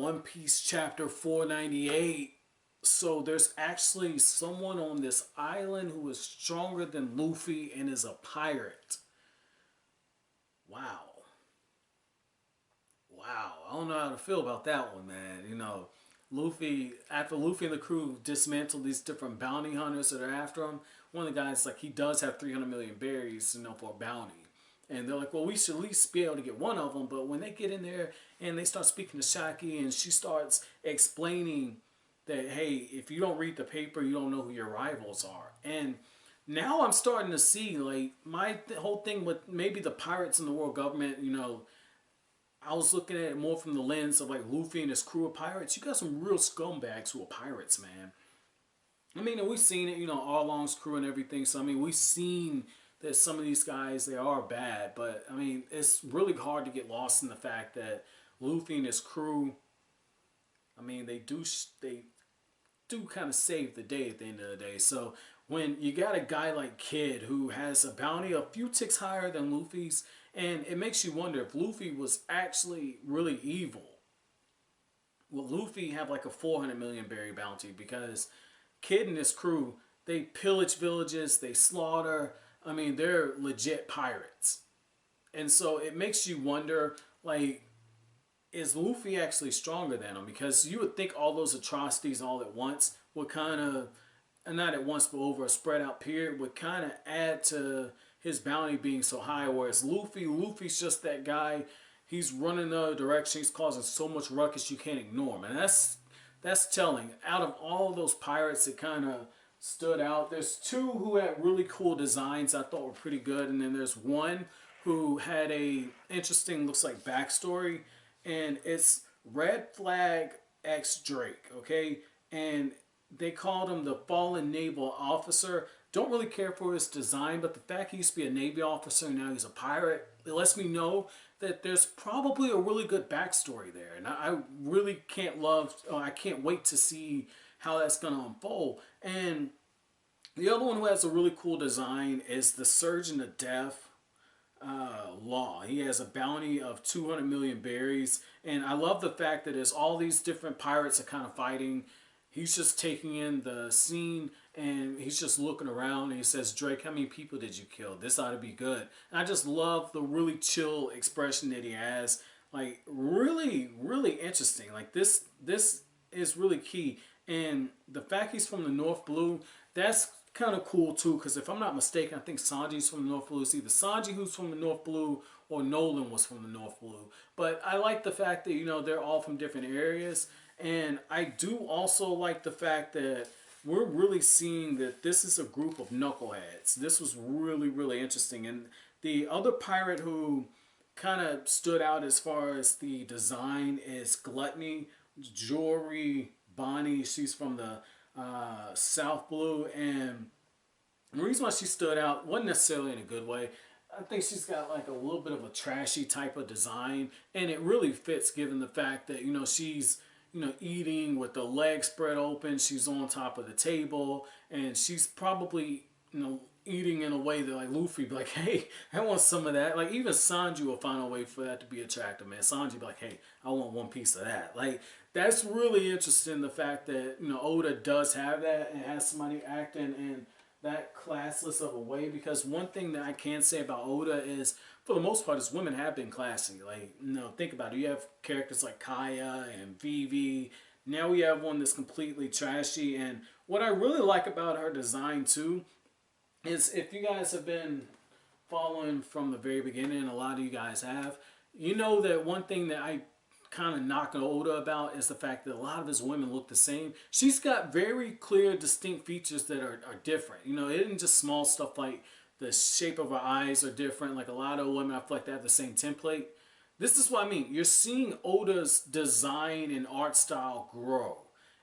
One Piece chapter 498. So there's actually someone on this island who is stronger than Luffy and is a pirate. Wow. Wow. I don't know how to feel about that one, man. You know, Luffy, after Luffy and the crew dismantle these different bounty hunters that are after him, one of the guys, like, he does have 300 million berries, you know, for a bounty. And they're like, well, we should at least be able to get one of them. But when they get in there and they start speaking to Shakky and she starts explaining that, hey, if you don't read the paper, you don't know who your rivals are. And now I'm starting to see, like, my whole thing with maybe the pirates in the world government, you know, I was looking at it more from the lens of, like, Luffy and his crew of pirates. You got some real scumbags who are pirates, man. I mean, and we've seen it, you know, Arlong's crew and everything. So, I mean, we've seen that some of these guys, they are bad. But, I mean, it's really hard to get lost in the fact that Luffy and his crew, I mean, they do kind of save the day at the end of the day. So, when you got a guy like Kid who has a bounty a few ticks higher than Luffy's, and it makes you wonder if Luffy was actually really evil. Will Luffy have like a 400 million berry bounty? Because Kid and his crew, they pillage villages, they slaughter. I mean, they're legit pirates. And so it makes you wonder, like, is Luffy actually stronger than him? Because you would think all those atrocities all at once would kind of, and not at once, but over a spread out period, would kind of add to his bounty being so high. Whereas Luffy's just that guy. He's running the other direction. He's causing so much ruckus you can't ignore him. And that's telling. Out of all of those pirates that kind of stood out, there's two who had really cool designs I thought were pretty good. And then there's one who had a interesting, looks like, backstory. And it's Red Flag X Drake, okay? And they called him the Fallen Naval Officer. Don't really care for his design, but the fact he used to be a Navy officer and now he's a pirate, it lets me know that there's probably a really good backstory there. And I really I can't wait to see how that's going to unfold. And the other one who has a really cool design is the Surgeon of Death. Law. He has a bounty of 200 million berries, and I love the fact that as all these different pirates are kind of fighting, he's just taking in the scene and he's just looking around and he says, Drake, how many people did you kill? This ought to be good. And I just love the really chill expression that he has. Like, really, really interesting. Like, this is really key. And the fact he's from the North Blue, that's kind of cool too, because if I'm not mistaken, I think Sanji's from the North Blue. It's either Sanji who's from the North Blue or Nolan was from the North Blue. But I like the fact that, you know, they're all from different areas. And I do also like the fact that we're really seeing that this is a group of knuckleheads. This was really, really interesting. And the other pirate who kind of stood out as far as the design is Gluttony, Jory, Bonnie. She's from the South Blue, and the reason why she stood out wasn't necessarily in a good way. I think she's got like a little bit of a trashy type of design, and it really fits given the fact that, you know, she's, you know, eating with the legs spread open. She's on top of the table, and she's probably, you know, eating in a way that, like, Luffy be like, hey, I want some of that. Like, even Sanji will find a way for that to be attractive, man. Sanji be like, hey, I want one piece of that. Like, that's really interesting, the fact that, you know, Oda does have that and has somebody acting in that classless of a way. Because one thing that I can say about Oda is, for the most part, his women have been classy. Like, you know, think about it. You have characters like Kaya and Vivi. Now we have one that's completely trashy. And what I really like about her design, too, is, if you guys have been following from the very beginning, and a lot of you guys have, you know that one thing that I kind of knock Oda about is the fact that a lot of his women look the same. She's got very clear, distinct features that are different. You know, it isn't just small stuff like the shape of her eyes are different. Like, a lot of women, I feel like they have the same template. This is what I mean. You're seeing Oda's design and art style grow.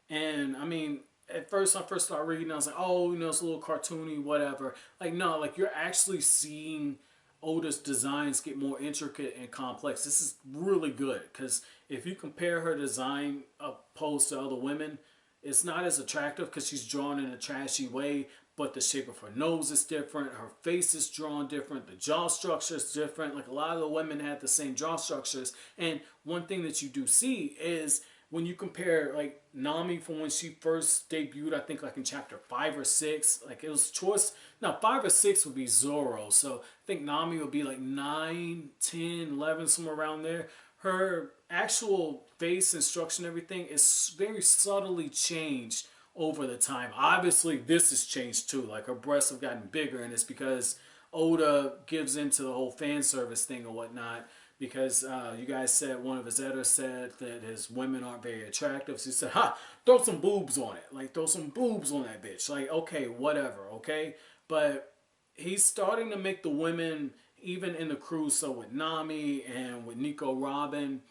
And, I mean, at first, when I first started reading, I was like, oh, you know, it's a little cartoony, whatever. Like, no, like, you're actually seeing Oda's designs get more intricate and complex. This is really good, because if you compare her design opposed to other women, it's not as attractive because she's drawn in a trashy way, but the shape of her nose is different, her face is drawn different, the jaw structure is different. Like, a lot of the women had the same jaw structures. And one thing that you do see is when you compare like Nami from when she first debuted, I think like in chapter 5 or 6, like it was choice. Now 5 or 6 would be Zoro, so I think Nami would be like 9, 10, 11, somewhere around there. Her actual face and structure and everything is very subtly changed over the time. Obviously, this has changed too. Like her breasts have gotten bigger, and it's because Oda gives into the whole fan service thing or whatnot. Because you guys said one of his editors said that his women aren't very attractive. So he said, "Ha, throw some boobs on it. Like throw some boobs on that bitch." Like okay, whatever, okay. But he's starting to make the women even in the crew. So with Nami and with Nico Robin,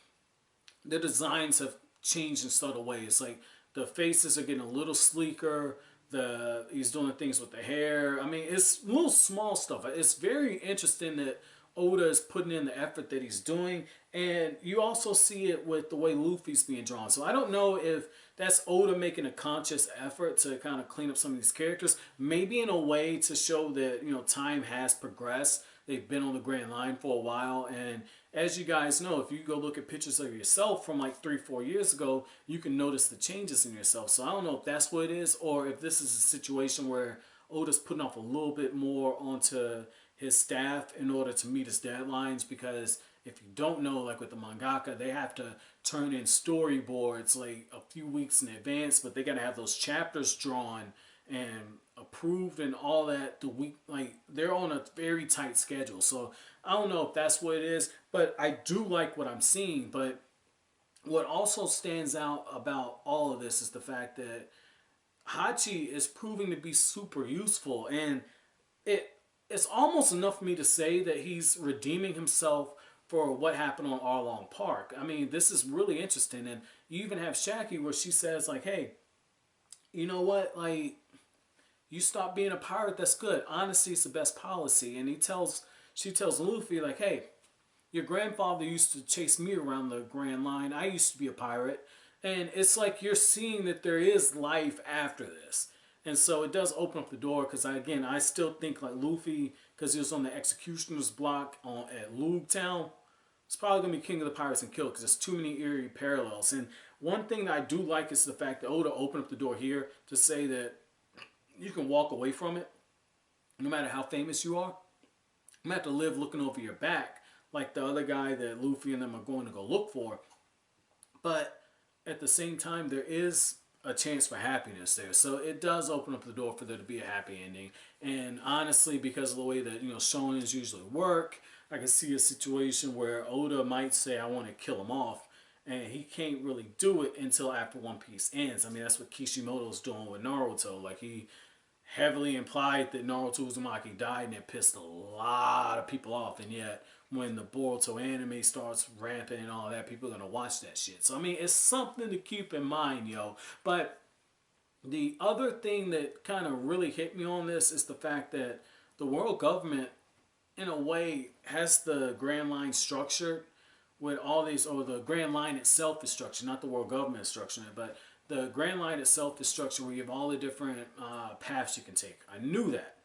the designs have changed in subtle ways. Like the faces are getting a little sleeker. He's doing things with the hair. I mean, it's little small stuff. It's very interesting that Oda is putting in the effort that he's doing, and you also see it with the way Luffy's being drawn. So I don't know if that's Oda making a conscious effort to kind of clean up some of these characters, maybe in a way to show that time has progressed. They've been on the Grand Line for a while, and as you guys know, if you go look at pictures of yourself from like 3-4 years ago, you can notice the changes in yourself. So I don't know if that's what it is, or if this is a situation where Oda's putting off a little bit more onto his staff in order to meet his deadlines. Because if you don't know, like with the mangaka, they have to turn in storyboards like a few weeks in advance, but they got to have those chapters drawn and approved and all that the week. Like they're on a very tight schedule. So I don't know if that's what it is, but I do like what I'm seeing. But what also stands out about all of this is the fact that Hachi is proving to be super useful, and it's almost enough for me to say that he's redeeming himself for what happened on Arlong Park. I mean, this is really interesting, and you even have Shakky where she says like, "Hey, you know what? Like, you stop being a pirate. That's good. Honesty is the best policy." And she tells Luffy like, "Hey, your grandfather used to chase me around the Grand Line. I used to be a pirate." And it's like you're seeing that there is life after this. And so it does open up the door, because I still think like Luffy, because he was on the executioner's block at Lug Town, it's probably going to be King of the Pirates and Kill, because there's too many eerie parallels. And one thing that I do like is the fact that Oda opened up the door here to say that you can walk away from it, no matter how famous you are. You don't have to live looking over your back like the other guy that Luffy and them are going to go look for. But at the same time, there is a chance for happiness there. So it does open up the door for there to be a happy ending. And honestly, because of the way that shonens usually work, I can see a situation where Oda might say, "I want to kill him off," and he can't really do it until after One Piece ends. I mean, that's what Kishimoto's doing with Naruto. Like, he heavily implied that Naruto Uzumaki died, and it pissed a lot of people off. And yet, when the Boruto anime starts ramping and all that, people are going to watch that shit. So, I mean, it's something to keep in mind, yo. But the other thing that kind of really hit me on this is the fact that the world government, in a way, has the Grand Line structured with all these, or the Grand Line itself is structured, not the world government is structured, but the Grand Line itself is structured where you have all the different paths you can take. I knew that.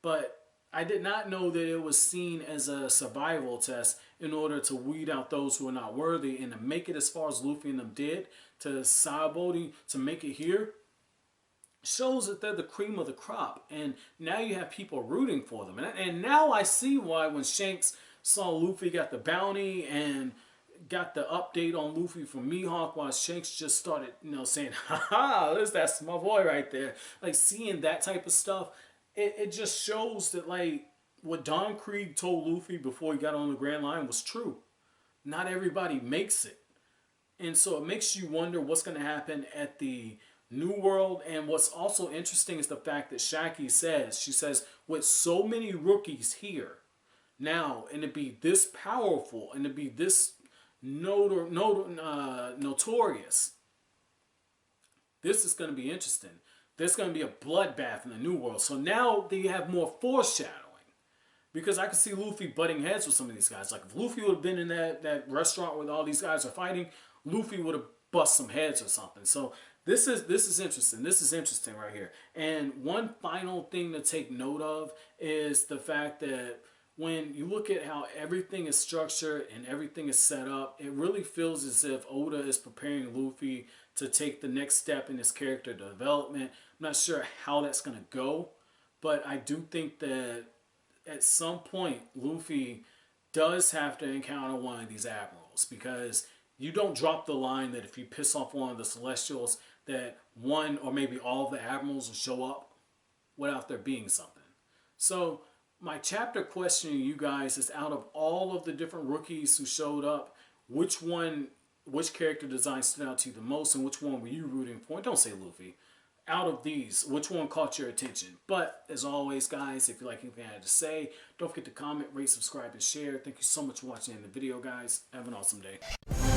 But I did not know that it was seen as a survival test in order to weed out those who are not worthy, and to make it as far as Luffy and them did to Sabaody to make it here shows that they're the cream of the crop. And now you have people rooting for them. And now I see why when Shanks saw Luffy got the bounty and got the update on Luffy from Mihawk, while Shanks just started, saying, "Haha, that's my boy right there." Like, seeing that type of stuff, it just shows that, like, what Don Krieg told Luffy before he got on the Grand Line was true. Not everybody makes it. And so it makes you wonder what's going to happen at the New World. And what's also interesting is the fact that Shakky says, with so many rookies here now, and to be this powerful and to be this notorious, this is going to be interesting. There's going to be a bloodbath in the New World. So now they have more foreshadowing. Because I can see Luffy butting heads with some of these guys. Like, if Luffy would have been in that restaurant where all these guys are fighting, Luffy would have bust some heads or something. So this is interesting. This is interesting right here. And one final thing to take note of is the fact that when you look at how everything is structured and everything is set up, it really feels as if Oda is preparing Luffy to take the next step in his character development. I'm not sure how that's going to go, but I do think that at some point Luffy does have to encounter one of these admirals, because you don't drop the line that if you piss off one of the Celestials that one or maybe all of the admirals will show up without there being something. So my chapter question to you guys is, out of all of the different rookies who showed up, which character design stood out to you the most, and which one were you rooting for? Don't say Luffy. Out of these, which one caught your attention? But as always, guys, if you like anything I had to say, don't forget to comment, rate, subscribe, and share. Thank you so much for watching the video, guys. Have an awesome day.